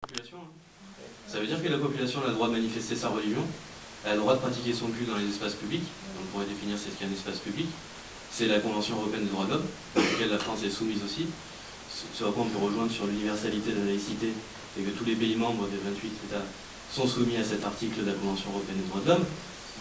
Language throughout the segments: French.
population, hein. Ça veut dire que la population a le droit de manifester sa religion, elle a le droit de pratiquer son culte dans les espaces publics. On pourrait définir ce qu'est un espace public. C'est la Convention européenne des droits de l'homme, à laquelle la France est soumise aussi. Ce à quoi on peut rejoindre sur l'universalité de la laïcité, c'est que tous les pays membres des 28 États sont soumis à cet article de la Convention européenne des droits de l'homme.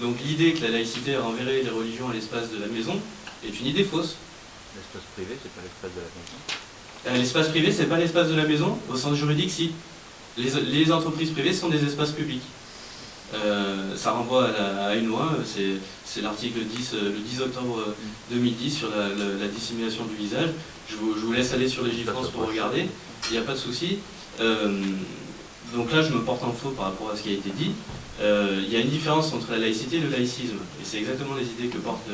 Donc l'idée que la laïcité renverrait les religions à l'espace de la maison est une idée fausse. L'espace privé, c'est pas l'espace de la maison. L'espace privé, c'est pas l'espace de la maison, au sens juridique, si. Les entreprises privées sont des espaces publics. Ça renvoie à une loi, c'est l'article 10, le 10 octobre 2010 sur la dissimulation du visage. Je vous laisse aller sur Légifrance pour regarder, il n'y a pas de souci. Donc là, je me porte en faux par rapport à ce qui a été dit. Il y a une différence entre la laïcité et le laïcisme, et c'est exactement les idées que porte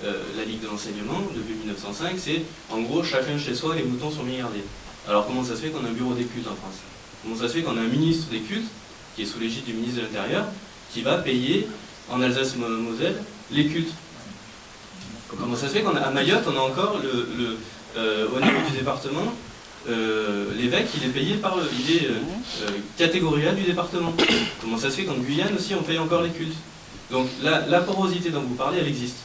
la Ligue de l'enseignement depuis 1905, c'est en gros chacun chez soi, les moutons sont bien gardés. Alors comment ça se fait qu'on a un bureau des cultes en France? Comment ça se fait qu'on a un ministre des cultes, qui est sous l'égide du ministre de l'Intérieur, qui va payer en Alsace-Moselle les cultes? Comment ça se fait qu'à Mayotte, on a encore au niveau du département, l'évêque il est payé par il est catégorie A du département? Comment ça se fait qu'en Guyane aussi on paye encore les cultes? Donc la porosité dont vous parlez, elle existe.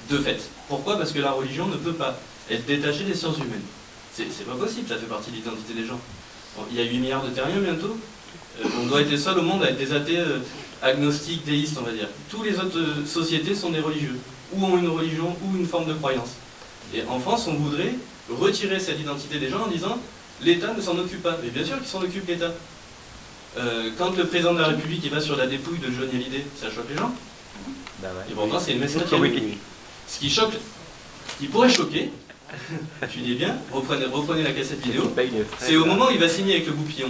De fait. Pourquoi? Parce que la religion ne peut pas être détachée des sciences humaines. C'est pas possible, ça fait partie de l'identité des gens. Bon, il y a 8 milliards de terriens bientôt. On doit être les seuls au monde à être des athées agnostiques, déistes, on va dire. Toutes les autres sociétés sont des religieux, ou ont une religion, ou une forme de croyance. Et en France, on voudrait retirer cette identité des gens en disant l'État ne s'en occupe pas. Mais bien sûr qu'il s'en occupe, l'État. Quand le président de la République il va sur la dépouille de Johnny Hallyday, ça choque les gens. Bah ouais. Et pourtant, c'est une mesquinerie. Ce qui choque, ce qui pourrait choquer, tu dis bien, reprenez la cassette vidéo, c'est au moment où il va signer avec le goupillon.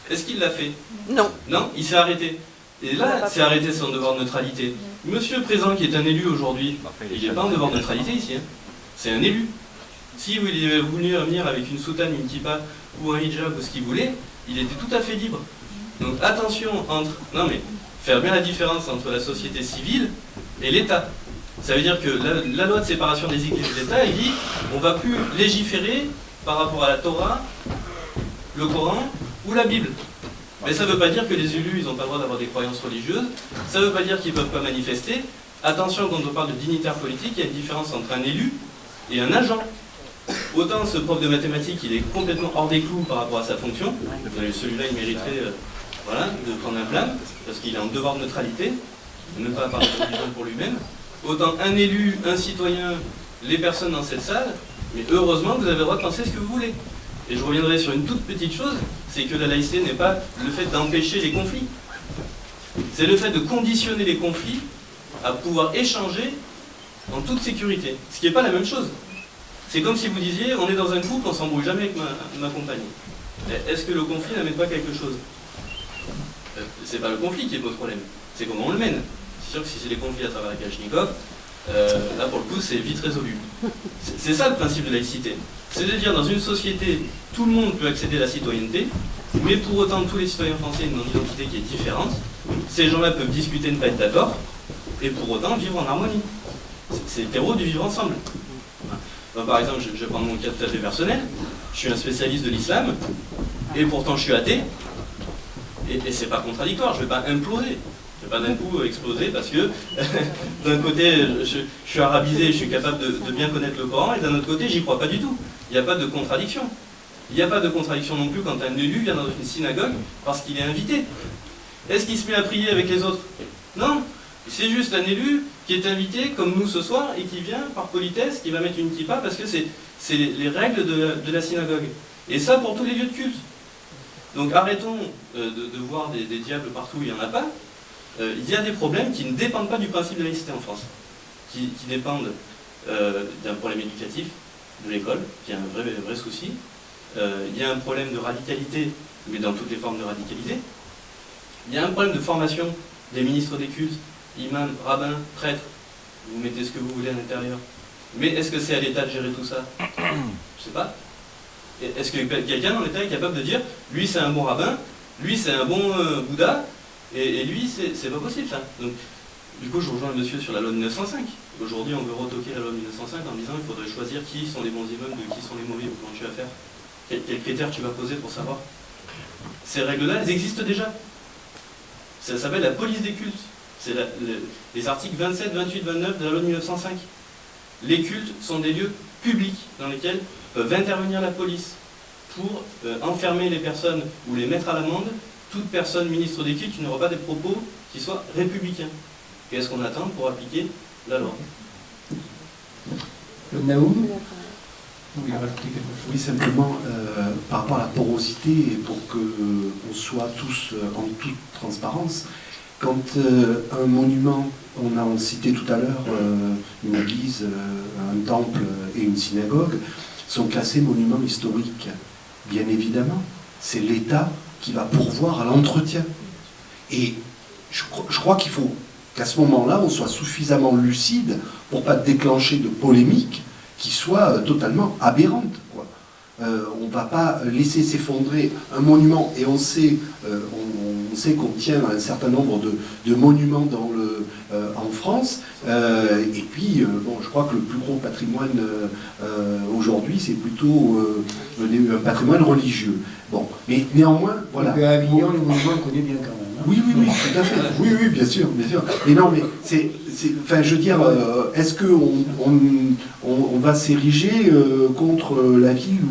Est-ce qu'il l'a fait? Non. Non, il s'est arrêté. Et là, c'est arrêté son devoir de neutralité. Monsieur le président qui est un élu aujourd'hui, il n'est pas en devoir de neutralité ici, hein. C'est un élu. Si vous voulez venir avec une soutane, une kippa ou un hijab ou ce qu'il voulait, il était tout à fait libre. Donc attention entre... Non mais, faire bien la différence entre la société civile et l'État. Ça veut dire que la loi de séparation des églises et de l'État, elle dit on ne va plus légiférer par rapport à la Torah, le Coran ou la Bible. Mais ça ne veut pas dire que les élus, ils n'ont pas le droit d'avoir des croyances religieuses, ça ne veut pas dire qu'ils ne peuvent pas manifester. Attention, quand on parle de dignitaire politique, il y a une différence entre un élu et un agent. Autant ce prof de mathématiques, il est complètement hors des clous par rapport à sa fonction, celui-là il mériterait voilà, de prendre un blâme, parce qu'il est en devoir de neutralité, même pas par religion pour lui-même. Autant un élu, un citoyen, les personnes dans cette salle, mais heureusement vous avez le droit de penser ce que vous voulez. Et je reviendrai sur une toute petite chose, c'est que la laïcité n'est pas le fait d'empêcher les conflits. C'est le fait de conditionner les conflits à pouvoir échanger en toute sécurité. Ce qui n'est pas la même chose. C'est comme si vous disiez, on est dans un couple, on ne s'embrouille jamais avec ma compagne. Est-ce que le conflit n'amène pas quelque chose? C'est pas le conflit qui pose problème, c'est comment on le mène. C'est sûr que si c'est les conflits à travers la Kalachnikov, là pour le coup c'est vite résolu. C'est ça le principe de laïcité. C'est de dire dans une société, tout le monde peut accéder à la citoyenneté, mais pour autant tous les citoyens français ont une identité qui est différente. Ces gens-là peuvent discuter, ne pas être d'accord, et pour autant vivre en harmonie. C'est le terreau du vivre ensemble. Moi, par exemple, je vais prendre mon cas tout à fait personnel, je suis un spécialiste de l'islam, et pourtant je suis athée, et c'est pas contradictoire, je vais pas imploser. Je ne vais pas d'un coup exploser parce que d'un côté je suis arabisé, je suis capable de bien connaître le Coran et d'un autre côté j'y crois pas du tout. Il n'y a pas de contradiction. Il n'y a pas de contradiction non plus quand un élu vient dans une synagogue parce qu'il est invité. Est-ce qu'il se met à prier avec les autres? Non. C'est juste un élu qui est invité comme nous ce soir et qui vient par politesse, qui va mettre une kippa parce que c'est les règles de la synagogue. Et ça pour tous les lieux de culte. Donc arrêtons de voir des diables partout où il n'y en a pas. Il y a des problèmes qui ne dépendent pas du principe de laïcité en France, qui dépendent d'un problème éducatif de l'école, qui est un vrai souci. Il y a un problème de radicalité, mais dans toutes les formes de radicalité. Il y a un problème de formation des ministres des cultes, imams, rabbins, prêtres. Vous mettez ce que vous voulez à l'intérieur. Mais est-ce que c'est à l'État de gérer tout ça? Je ne sais pas. Est-ce que quelqu'un dans l'État est capable de dire lui c'est un bon rabbin, lui c'est un bon Bouddha, et lui c'est pas possible ça. Donc, du coup je rejoins le monsieur sur la loi de 1905. Aujourd'hui on veut retoquer la loi de 1905 en disant il faudrait choisir qui sont les bons imams de qui sont les mauvais, ou comment tu vas faire. Quels critères tu vas poser pour savoir? Ces règles-là, elles existent déjà. Ça s'appelle la police des cultes. C'est les articles 27, 28, 29 de la loi de 1905. Les cultes sont des lieux publics dans lesquels peuvent intervenir la police pour enfermer les personnes ou les mettre à l'amende. Toute personne ministre des cultes qui n'aura pas des propos qui soient républicains. Qu'est-ce qu'on attend pour appliquer la loi? Le Naoum. Oui, simplement par rapport à la porosité et pour qu'on soit tous en toute transparence, quand un monument, on a cité tout à l'heure une église, un temple et une synagogue, sont classés monuments historiques, bien évidemment, c'est l'État qui va pourvoir à l'entretien. Et je crois qu'il faut qu'à ce moment-là, on soit suffisamment lucide pour ne pas déclencher de polémiques qui soient totalement aberrantes, quoi. On ne va pas laisser s'effondrer un monument, et on sait qu'on tient un certain nombre de monuments en France, et puis bon, je crois que le plus gros patrimoine aujourd'hui, c'est plutôt un patrimoine religieux. Bon, mais néanmoins, voilà. Donc à Avignon, le monument, on connaît bien quand même. Hein. Oui, tout à fait. Oui, bien sûr, bien sûr. Mais non, mais enfin, je veux dire, est-ce qu'on va s'ériger contre la ville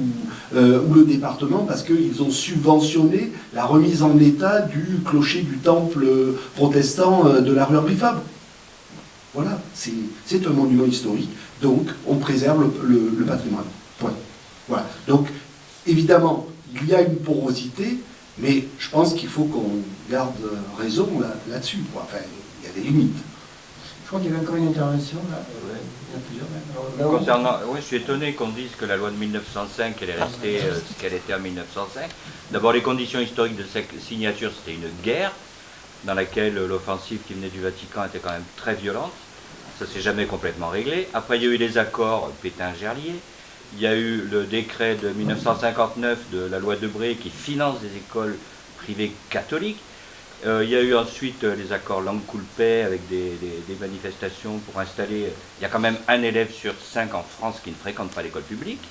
ou le département parce qu'ils ont subventionné la remise en état du clocher du temple protestant de la rue Henri Fabre? Voilà, c'est un monument historique, donc on préserve le patrimoine. Point. Voilà. Donc, évidemment, il y a une porosité, mais je pense qu'il faut qu'on garde raison là-dessus. Enfin, il y a des limites. Je crois qu'il y avait encore une intervention là. Ouais. Il y en a plusieurs même. Concernant, oui, je suis étonné qu'on dise que la loi de 1905, elle est restée ce qu'elle était en 1905. D'abord, les conditions historiques de cette signature, c'était une guerre dans laquelle l'offensive qui venait du Vatican était quand même très violente. Ça s'est jamais complètement réglé. Après, il y a eu les accords Pétain-Gerlier. Il y a eu le décret de 1959 de la loi Debré qui finance des écoles privées catholiques. Il y a eu ensuite les accords Langue-Coulpet avec des manifestations pour installer... Il y a quand même un élève sur 5 en France qui ne fréquente pas l'école publique.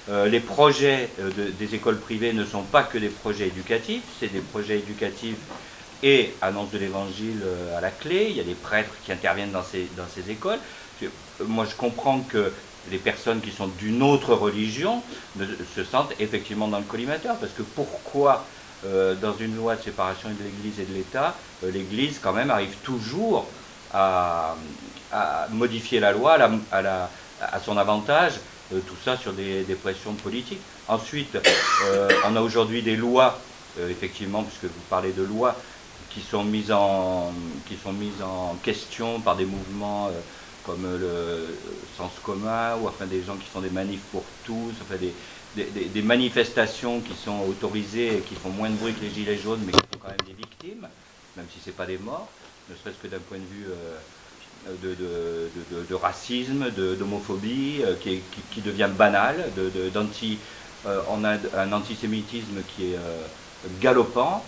Les projets des écoles privées ne sont pas que des projets éducatifs, c'est des projets éducatifs et annonce de l'évangile à la clé. Il y a des prêtres qui interviennent dans ces écoles. Moi, je comprends que les personnes qui sont d'une autre religion se sentent effectivement dans le collimateur, parce que pourquoi dans une loi de séparation de l'Église et de l'État, l'Église quand même arrive toujours à modifier la loi à son avantage, tout ça sur des pressions politiques. Ensuite, on a aujourd'hui des lois, effectivement, puisque vous parlez de lois, qui sont mises en question par des mouvements comme le Sens commun, ou enfin des gens qui font des manifs pour tous, enfin des manifestations qui sont autorisées et qui font moins de bruit que les gilets jaunes, mais qui font quand même des victimes, même si ce n'est pas des morts, ne serait-ce que d'un point de vue de racisme, d'homophobie, qui devient banal, on a un antisémitisme qui est galopant.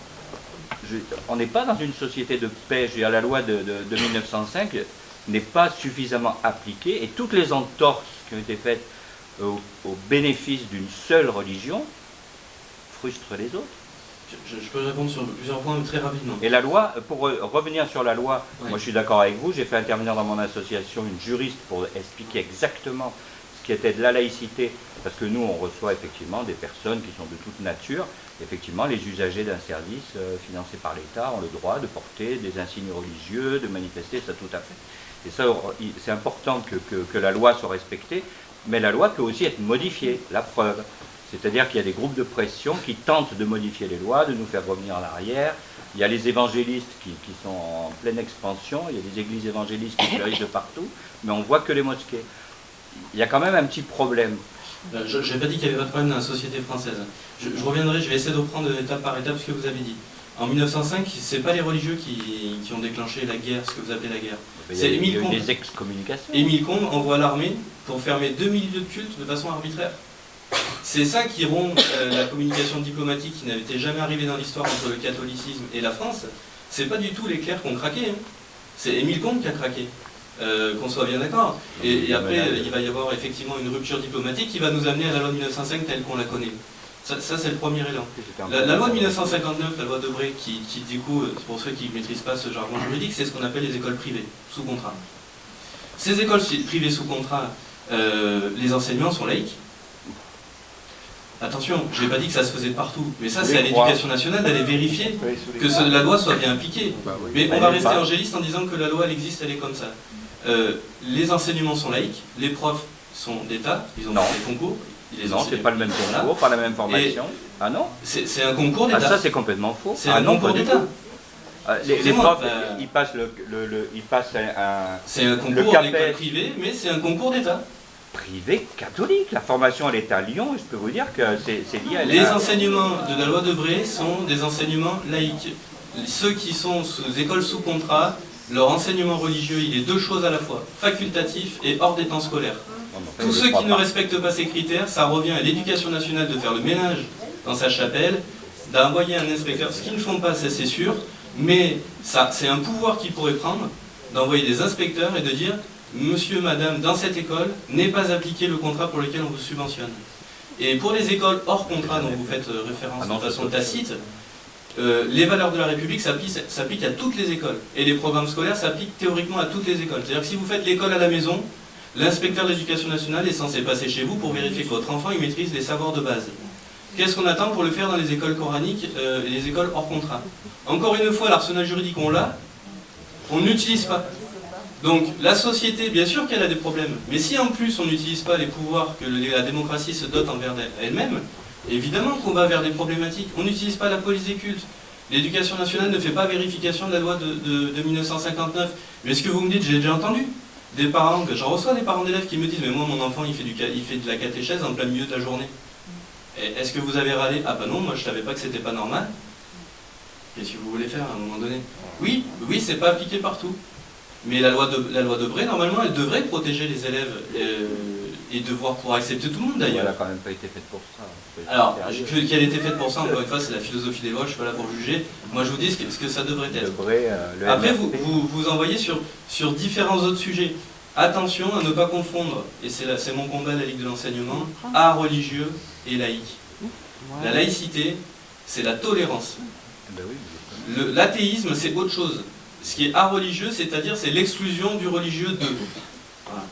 On n'est pas dans une société de paix. Je veux dire, la loi de 1905 n'est pas suffisamment appliquée, et toutes les entorses qui ont été faites au bénéfice d'une seule religion frustrent les autres. Je peux répondre sur plusieurs points très rapidement. Et la loi, pour revenir sur la loi, oui. Moi je suis d'accord avec vous, j'ai fait intervenir dans mon association une juriste pour expliquer exactement ce qui était de la laïcité, parce que nous on reçoit effectivement des personnes qui sont de toute nature. Effectivement, les usagers d'un service financé par l'État ont le droit de porter des insignes religieux, de manifester, ça tout à fait. Et ça, c'est important que la loi soit respectée, mais la loi peut aussi être modifiée, la preuve. C'est-à-dire qu'il y a des groupes de pression qui tentent de modifier les lois, de nous faire revenir en arrière. Il y a les évangélistes qui sont en pleine expansion, il y a des églises évangélistes qui fleurissent de partout, mais on voit que les mosquées. Il y a quand même un petit problème. Je n'ai pas dit qu'il n'y avait pas de problème dans la société française. Je reviendrai, je vais essayer de reprendre étape par étape ce que vous avez dit. En 1905, ce n'est pas les religieux qui ont déclenché la guerre, ce que vous appelez la guerre. C'est Émile Combes. Des excommunications. Émile Combes envoie l'armée pour fermer 2000 lieux de culte de façon arbitraire. C'est ça qui rompt la communication diplomatique qui n'avait jamais arrivé dans l'histoire entre le catholicisme et la France. C'est pas du tout les clercs qui ont craqué, hein. C'est Émile Combes qui a craqué. Qu'on soit bien d'accord. Et après, il va y avoir effectivement une rupture diplomatique qui va nous amener à la loi de 1905 telle qu'on la connaît. Ça c'est le premier élan. La loi de 1959, la loi Debré, qui du coup, pour ceux qui ne maîtrisent pas ce jargon juridique, c'est ce qu'on appelle les écoles privées, sous contrat. Ces écoles privées sous contrat, les enseignements sont laïques. Attention, je n'ai pas dit que ça se faisait de partout, mais ça c'est à l'éducation nationale d'aller vérifier que la loi soit bien appliquée. Mais on va rester angéliste en disant que la loi elle existe, elle est comme ça. Les enseignements sont laïques, les profs sont d'État, ils ont des concours. Non, c'est pas le même concours, pas la même formation. Ah non? C'est un concours d'État. Ah ça c'est complètement faux. C'est un concours d'État. Les profs, ils passent c'est un concours d'école privée, mais c'est un concours d'État. Privé catholique. La formation elle est à Lyon et je peux vous dire que c'est lié à les enseignements de la loi Debré sont des enseignements laïques. Ceux qui sont sous écoles sous contrat, leur enseignement religieux, il est deux choses à la fois, facultatif et hors des temps scolaires. Tous ceux qui ne respectent pas ces critères, ça revient à l'éducation nationale de faire le ménage dans sa chapelle, d'envoyer un inspecteur, ce qu'ils ne font pas, ça c'est sûr, mais c'est un pouvoir qu'ils pourraient prendre, d'envoyer des inspecteurs et de dire « Monsieur, madame, dans cette école, n'est pas appliqué le contrat pour lequel on vous subventionne ». Et pour les écoles hors contrat dont vous faites référence de façon tacite, les valeurs de la République s'appliquent à toutes les écoles. Et les programmes scolaires s'appliquent théoriquement à toutes les écoles. C'est-à-dire que si vous faites l'école à la maison, l'inspecteur de l'éducation nationale est censé passer chez vous pour vérifier que votre enfant il maîtrise les savoirs de base. Qu'est-ce qu'on attend pour le faire dans les écoles coraniques et les écoles hors contrat? Encore une fois, l'arsenal juridique, on l'a, on n'utilise pas. Donc la société, bien sûr qu'elle a des problèmes, mais si en plus on n'utilise pas les pouvoirs que la démocratie se dote envers elle-même, évidemment qu'on va vers des problématiques. On n'utilise pas la police des cultes. L'éducation nationale ne fait pas vérification de la loi de 1959. Mais ce que vous me dites, j'ai déjà entendu. Des parents, que j'en reçois des parents d'élèves qui me disent « Mais moi, mon enfant, il fait de la catéchèse en plein milieu de la journée. Est-ce que vous avez râlé? Ah ben non, moi je savais pas que c'était pas normal. Qu'est-ce que vous voulez faire à un moment donné? Oui, c'est pas appliqué partout. Mais la loi Debré, normalement, elle devrait protéger les élèves et devoir pouvoir accepter tout le monde d'ailleurs. Elle n'a quand même pas été faite pour ça. Alors, qu'elle ait été faite pour ça, encore une fois, c'est la philosophie des lois, je ne suis pas là pour juger. Moi je vous dis ce que ça devrait être. Après, vous envoyez sur différents autres sujets. Attention à ne pas confondre, et c'est mon combat de la Ligue de l'enseignement, art religieux et laïque. La laïcité, c'est la tolérance. L'athéisme, c'est autre chose. Ce qui est art religieux, c'est-à-dire c'est l'exclusion du religieux d'eux. Voilà.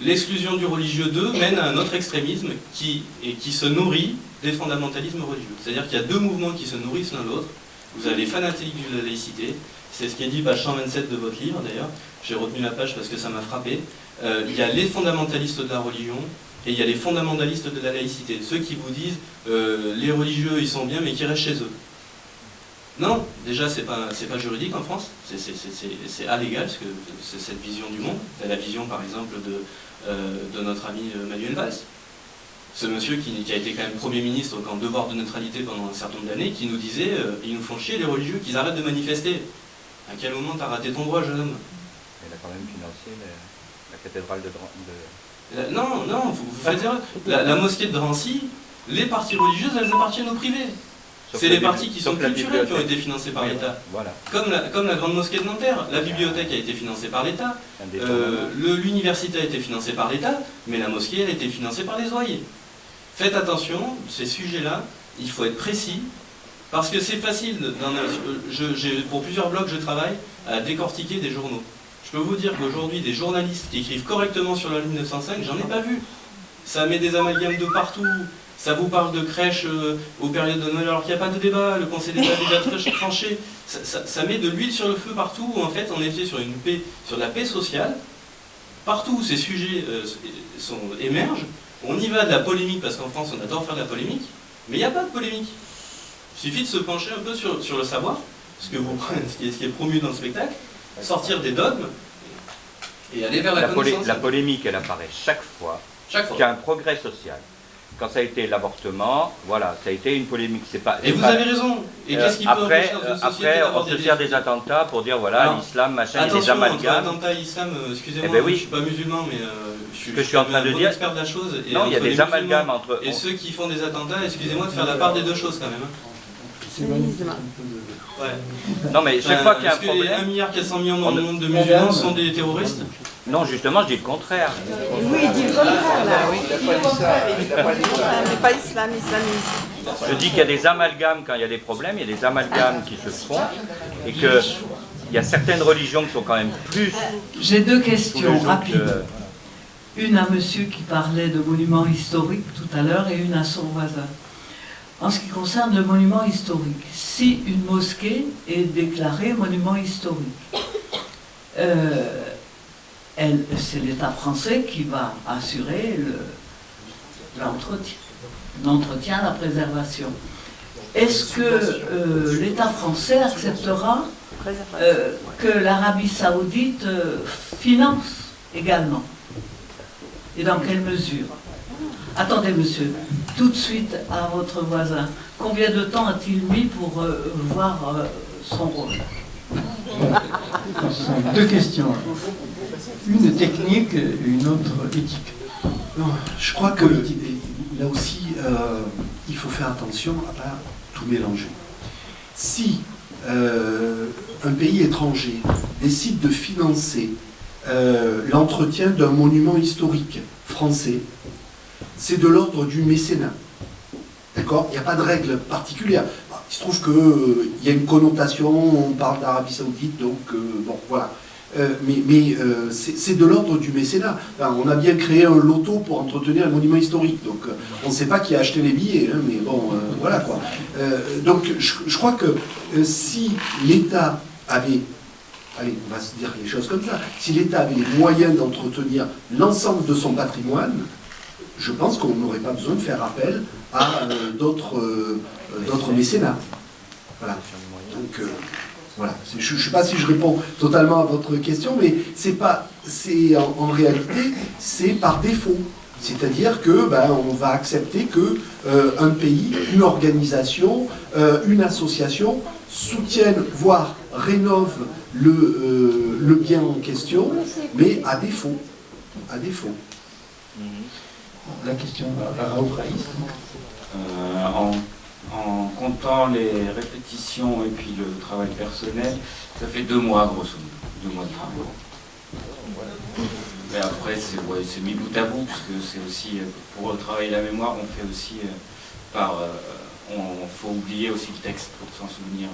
L'exclusion du religieux d'eux mène à un autre extrémisme qui se nourrit des fondamentalismes religieux. C'est-à-dire qu'il y a deux mouvements qui se nourrissent l'un l'autre. Vous avez les fanatiques de la laïcité, c'est ce qui est dit page 127 de votre livre d'ailleurs, j'ai retenu la page parce que ça m'a frappé. Il y a les fondamentalistes de la religion et il y a les fondamentalistes de la laïcité, ceux qui vous disent les religieux ils sont bien mais qui restent chez eux. Non, déjà c'est pas juridique en France, c'est illégal parce que c'est cette vision du monde. C'est la vision par exemple de notre ami Manuel Valls. Ce monsieur qui a été quand même Premier ministre en devoir de neutralité pendant un certain nombre d'années, qui nous disait ils nous font chier les religieux, qu'ils arrêtent de manifester. À quel moment t'as raté ton droit, jeune homme? Il a quand même financé la cathédrale de... Non, vous faites erreur. La mosquée de Drancy, les parties religieuses, elles appartiennent au privé. C'est les parties qui sont culturelles qui ont été financées par l'État. Voilà. Comme la grande mosquée de Nanterre, la bibliothèque a été financée par l'État, l'université a été financée par l'État, mais la mosquée elle a été financée par les oyer. Faites attention, ces sujets-là, il faut être précis, parce que c'est facile, pour plusieurs blogs je travaille, à décortiquer des journaux. Je peux vous dire qu'aujourd'hui, des journalistes qui écrivent correctement sur la loi 1905, j'en ai pas vu. Ça met des amalgames de partout. Ça vous parle de crèche aux périodes de Noël alors qu'il n'y a pas de débat, le Conseil d'État a déjà tranché. Ça met de l'huile sur le feu partout où en fait on était sur sur la paix sociale. Partout où ces sujets émergent, on y va de la polémique parce qu'en France on adore faire de la polémique, mais il n'y a pas de polémique. Il suffit de se pencher un peu sur le savoir, ce qui est promu dans le spectacle, sortir des dogmes et aller vers la connaissance. La polémique elle apparaît chaque fois qu'il y a un progrès social. Quand ça a été l'avortement, voilà, ça a été une polémique. Et vous avez raison. Et qu'est-ce qui peut empêcher dans une société on se sert des attentats pour dire voilà, l'islam, machin, et les amalgames. Attentats, islam, excusez-moi, ben oui. je ne suis pas musulman, mais je suis en train de dire. Expert de la chose. Et non, il y a des amalgames entre. Et ceux qui font des attentats, excusez-moi de faire la part des deux choses quand même. C'est magnifique. Ouais. Non, mais chaque fois qu'il y a un problème. Est-ce que les 1,4 milliard dans le monde de musulmans sont des terroristes? Non, justement, je dis le contraire. Oui, il dit le contraire, là, oui. Mais pas islamiste. Je dis qu'il y a des amalgames quand il y a des problèmes, il y a des amalgames qui se font, et qu'il y a certaines religions qui sont quand même plus... J'ai deux questions que- rapides. Une à monsieur qui parlait de monuments historiques tout à l'heure et une à son voisin. En ce qui concerne le monument historique, si une mosquée est déclarée monument historique, c'est l'État français qui va assurer l'entretien, la préservation. Est-ce que l'État français acceptera que l'Arabie Saoudite finance également? Et dans quelle mesure? Attendez, monsieur, tout de suite à votre voisin. Combien de temps a-t-il mis pour voir son rôle? Ce sont deux questions. Une technique et une autre éthique. Non, je crois que là aussi, il faut faire attention à ne pas tout mélanger. Si un pays étranger décide de financer l'entretien d'un monument historique français, c'est de l'ordre du mécénat. D'accord? Il n'y a pas de règle particulière. Il se trouve qu'il y a une connotation, on parle d'Arabie Saoudite, donc bon, voilà. Mais c'est de l'ordre du mécénat. Enfin, on a bien créé un loto pour entretenir un monument historique, donc on ne sait pas qui a acheté les billets, hein, mais bon, voilà quoi. Donc je crois que si l'État avait, allez, on va se dire les choses comme ça, si l'État avait les moyens d'entretenir l'ensemble de son patrimoine, je pense qu'on n'aurait pas besoin de faire appel à d'autres mécénats. Voilà. Donc, voilà. Je ne sais pas si je réponds totalement à votre question, mais en réalité, c'est par défaut. C'est-à-dire que on va accepter que un pays, une organisation, une association soutienne, voire rénove le bien en question, mais à défaut. À défaut. La question à Raoul Raïs. En comptant les répétitions et puis le travail personnel, ça fait 2 mois grosso modo, 2 mois de travail. Mais après c'est mis bout à bout, parce que c'est aussi, pour travailler la mémoire, on fait aussi faut oublier aussi le texte pour s'en souvenir.